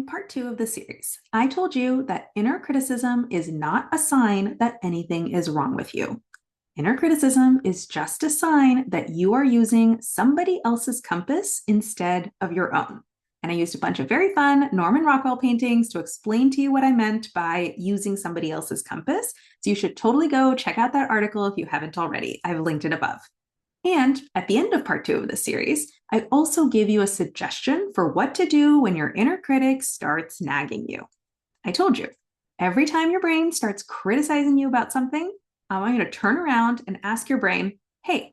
In part two of the series, I told you that inner criticism is not a sign that anything is wrong with you. Inner criticism is just a sign that you are using somebody else's compass instead of your own. And I used a bunch of very fun Norman Rockwell paintings to explain to you what I meant by using somebody else's compass. So you should totally go check out that article if you haven't already. I've linked it above. And at the end of part two of the series, I also gave you a suggestion for what to do when your inner critic starts nagging you. I told you, every time your brain starts criticizing you about something, I want you to turn around and ask your brain, hey,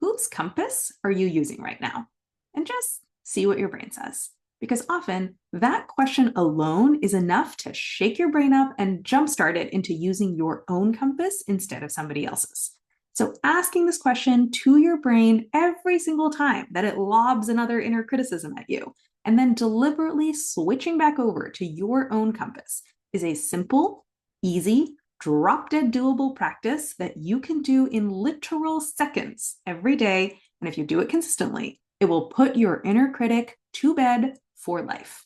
whose compass are you using right now? And just see what your brain says. Because often that question alone is enough to shake your brain up and jumpstart it into using your own compass instead of somebody else's. So asking this question to your brain every single time that it lobs another inner criticism at you, and then deliberately switching back over to your own compass is a simple, easy, drop-dead doable practice that you can do in literal seconds every day. And if you do it consistently, it will put your inner critic to bed for life.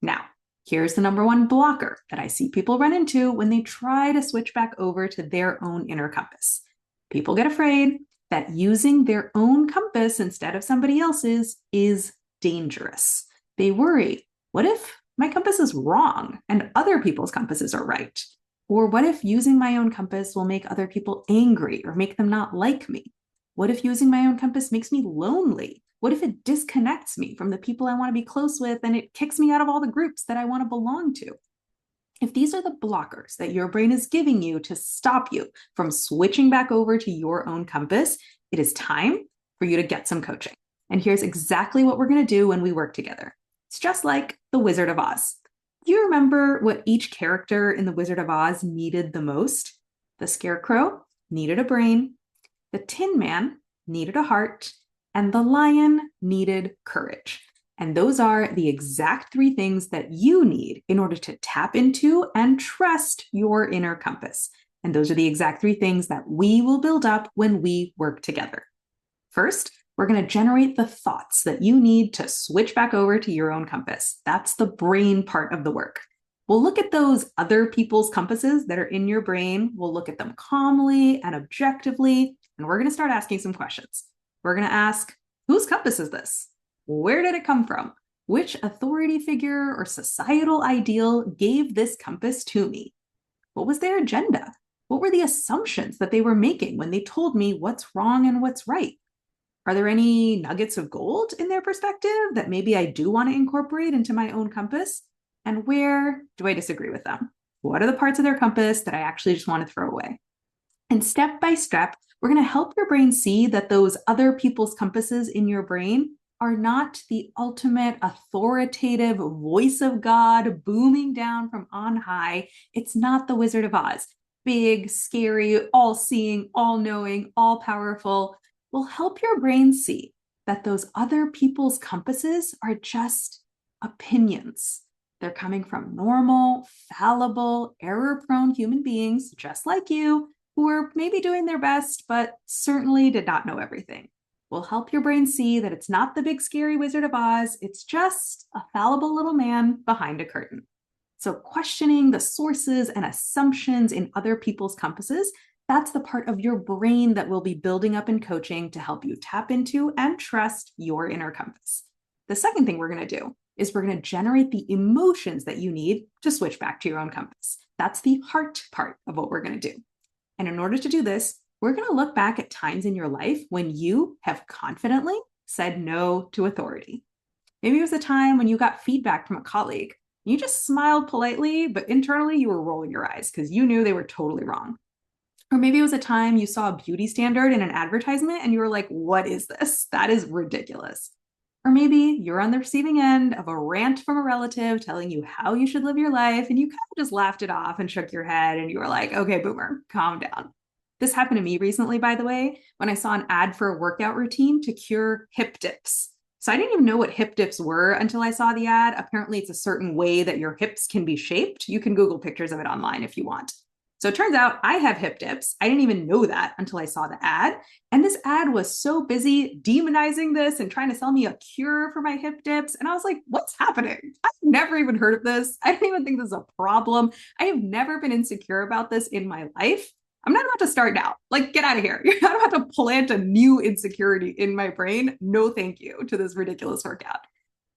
Now, here's the number one blocker that I see people run into when they try to switch back over to their own inner compass. People get afraid that using their own compass instead of somebody else's is dangerous. They worry, what if my compass is wrong and other people's compasses are right? Or what if using my own compass will make other people angry or make them not like me? What if using my own compass makes me lonely? What if it disconnects me from the people I want to be close with and it kicks me out of all the groups that I want to belong to? If these are the blockers that your brain is giving you to stop you from switching back over to your own compass, it is time for you to get some coaching. And here's exactly what we're going to do when we work together. It's just like the Wizard of Oz. Do you remember what each character in the Wizard of Oz needed the most? The Scarecrow needed a brain, the Tin Man needed a heart, and the lion needed courage. And those are the exact three things that you need in order to tap into and trust your inner compass. And those are the exact three things that we will build up when we work together. First, we're going to generate the thoughts that you need to switch back over to your own compass. That's the brain part of the work. We'll look at those other people's compasses that are in your brain. We'll look at them calmly and objectively, and we're going to start asking some questions. We're going to ask, whose compass is this? Where did it come from? Which authority figure or societal ideal gave this compass to me? What was their agenda? What were the assumptions that they were making when they told me what's wrong and what's right? Are there any nuggets of gold in their perspective that maybe I do want to incorporate into my own compass? And where do I disagree with them? What are the parts of their compass that I actually just want to throw away? And step by step, we're going to help your brain see that those other people's compasses in your brain are not the ultimate authoritative voice of God booming down from on high. It's not the Wizard of Oz. Big, scary, all-seeing, all-knowing, all-powerful. Will help your brain see that those other people's compasses are just opinions. They're coming from normal, fallible, error-prone human beings, just like you, who are maybe doing their best, but certainly did not know everything. Will help your brain see that it's not the big scary Wizard of Oz, it's just a fallible little man behind a curtain. So questioning the sources and assumptions in other people's compasses, that's the part of your brain that we'll be building up in coaching to help you tap into and trust your inner compass. The second thing we're going to do is we're going to generate the emotions that you need to switch back to your own compass. That's the heart part of what we're going to do. And in order to do this, we're going to look back at times in your life when you have confidently said no to authority. Maybe it was a time when you got feedback from a colleague. You just smiled politely, but internally you were rolling your eyes because you knew they were totally wrong. Or maybe it was a time you saw a beauty standard in an advertisement and you were like, what is this? That is ridiculous. Or maybe you're on the receiving end of a rant from a relative telling you how you should live your life and you kind of just laughed it off and shook your head and you were like, okay, boomer, calm down. This happened to me recently, by the way, when I saw an ad for a workout routine to cure hip dips. So I didn't even know what hip dips were until I saw the ad. Apparently, it's a certain way that your hips can be shaped. You can Google pictures of it online if you want. So it turns out I have hip dips. I didn't even know that until I saw the ad. And this ad was so busy demonizing this and trying to sell me a cure for my hip dips. And I was like, what's happening? I've never even heard of this. I don't even think this is a problem. I have never been insecure about this in my life. I'm not about to start now. Like, get out of here. You're not about to plant a new insecurity in my brain. No, thank you to this ridiculous workout.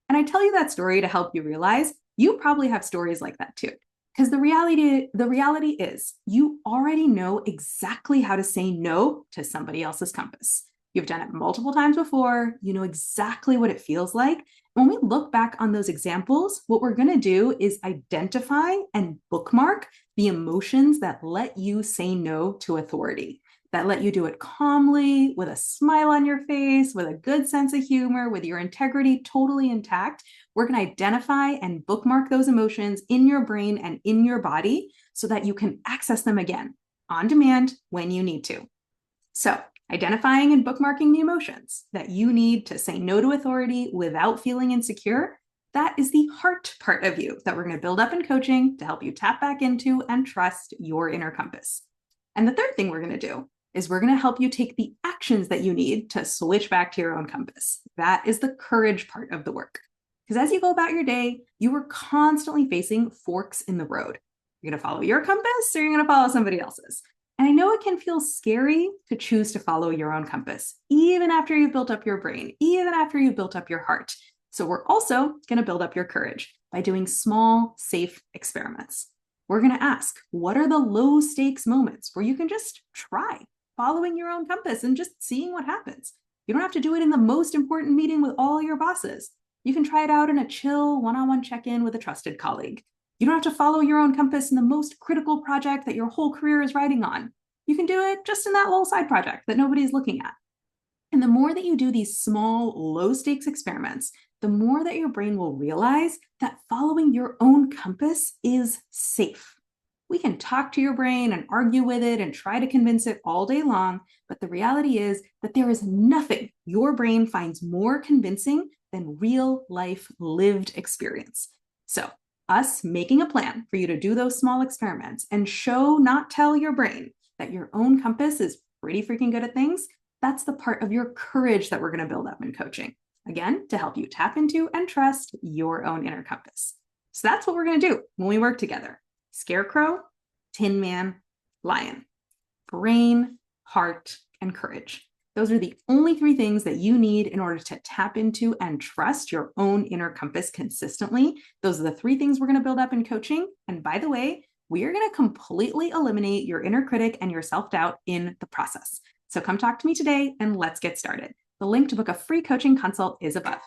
And I tell you that story to help you realize you probably have stories like that too. Because the reality is you already know exactly how to say no to somebody else's compass. You've done it multiple times before. You know exactly what it feels like. When we look back on those examples, what we're going to do is identify and bookmark the emotions that let you say no to authority, that let you do it calmly, with a smile on your face, with a good sense of humor, with your integrity totally intact. We're going to identify and bookmark those emotions in your brain and in your body so that you can access them again on demand when you need to. So, identifying and bookmarking the emotions that you need to say no to authority without feeling insecure, that is the heart part of you that we're going to build up in coaching to help you tap back into and trust your inner compass. And the third thing we're going to do is we're going to help you take the actions that you need to switch back to your own compass. That is the courage part of the work. Because as you go about your day, you are constantly facing forks in the road. You're going to follow your compass or you're going to follow somebody else's. And I know it can feel scary to choose to follow your own compass, even after you've built up your brain, even after you've built up your heart. So we're also going to build up your courage by doing small, safe experiments. We're going to ask, what are the low stakes moments where you can just try following your own compass and just seeing what happens? You don't have to do it in the most important meeting with all your bosses. You can try it out in a chill one-on-one check-in with a trusted colleague. You don't have to follow your own compass in the most critical project that your whole career is riding on. You can do it just in that little side project that nobody's looking at. And the more that you do these small, low-stakes experiments, the more that your brain will realize that following your own compass is safe. We can talk to your brain and argue with it and try to convince it all day long, but the reality is that there is nothing your brain finds more convincing than real life lived experience. So, us making a plan for you to do those small experiments and show, not tell your brain that your own compass is pretty freaking good at things, that's the part of your courage that we're going to build up in coaching. Again, to help you tap into and trust your own inner compass. So that's what we're going to do when we work together. Scarecrow, Tin Man, Lion. Brain, heart, and courage. Those are the only three things that you need in order to tap into and trust your own inner compass consistently. Those are the three things we're going to build up in coaching. And by the way, we are going to completely eliminate your inner critic and your self-doubt in the process. So come talk to me today and let's get started. The link to book a free coaching consult is above.